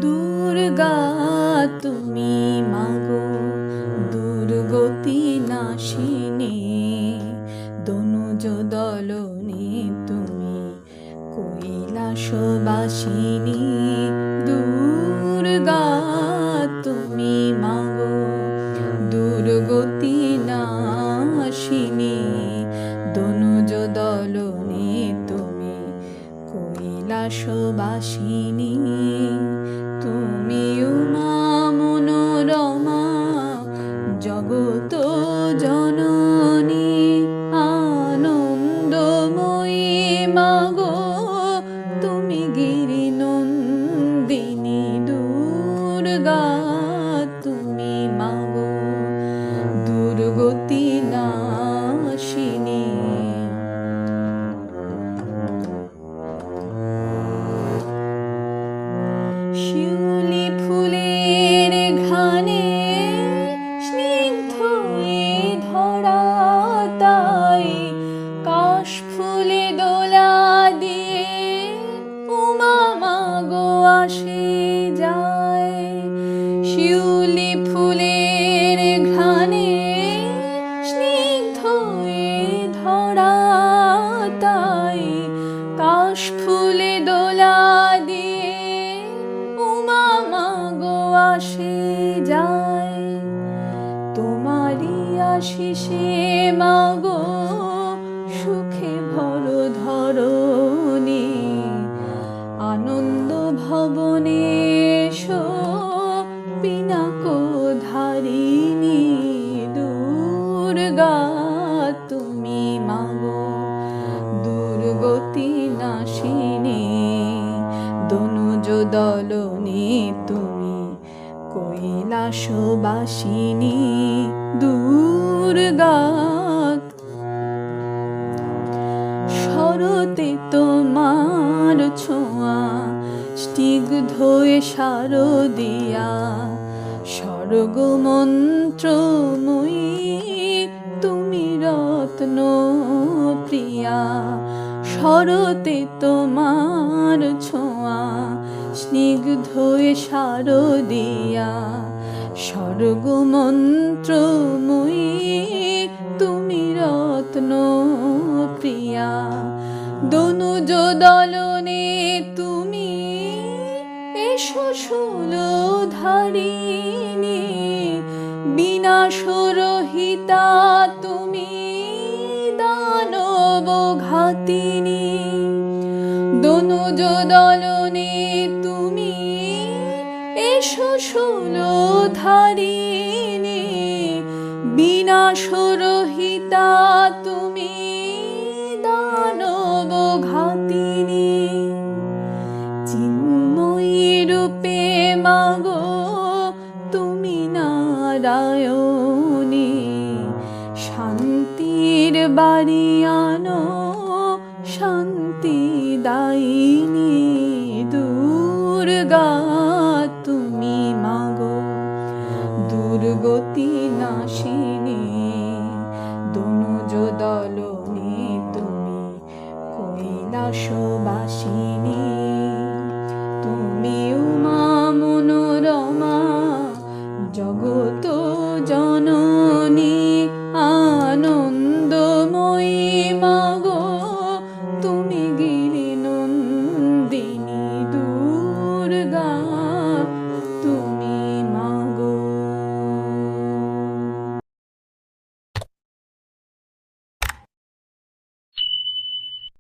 দুর্গা তুমি মাগো দুর্গতি নাশিনী, দনুজ দলনে তুমি কৈলাসবাসিনী। দুর্গা তুমি মাগো দুর্গতি নাশিনী, দনুজ দলনে তুমি কৈলাসবাসিনী। তুমি উমা মনোরমা জগত জননী, আনন্দময়ী মাগো তুমি গিরিনন্দিনী। দুর্গা তুমি মাগো দুর্গতি নাশিনী। শিউলি ফুলের ঘানে স্নিগ্ধ এ ধরা তাই, কাশ ফুলে দোলা দিয়ে উমা মাগো আসে যায়। শিউলি ফুলের ঘানে স্নিগ্ধ এ ধরা তাই, কাশ ফুলে দোলা দিয়ে উমা মাগো আসে যায়। তোমারই আশিসে মাগো সুখে ভর ধরণী, আনন্দ ভবনে এসো পিনাকধারিণী। দুর্গা তুমি মাগো দুর্গতি নাশিনী, দনুজ দলনে তুমি কৈলাসবাসিনী। দুর্গা শরতে তোমার ছোঁয়া স্নিগ্ধ এ শারদিয়া, স্বর্গ মন্ত্রময়ী তুমি রত্ন প্রিয়া। শরতে তোমার ছোঁয়া স্নিগ্ধ এ শারদিয়া, স্বর্গ মন্ত্রময়ী তুমি রত্ন প্রিয়া। দনুজ দলনে তুমি এসো শূলধারিণী, বিনাশরহিতা তুমি দানব ঘাতিনী। দনুজ দলনে তুমি এসো শূলধারিণী, বিনাশরহিতা তুমি দানব ঘাতিনী। চিন্ময়ী রূপে মাগো তুমি নারায়ণী, শান্তির বাড়ি আনো শান্তি দায়িনী। দুর্গা তুমি মাগো দুর্গতি নাশিনী, দনুজ দলনে তুমি কৈলাসবাসিনী। তুমি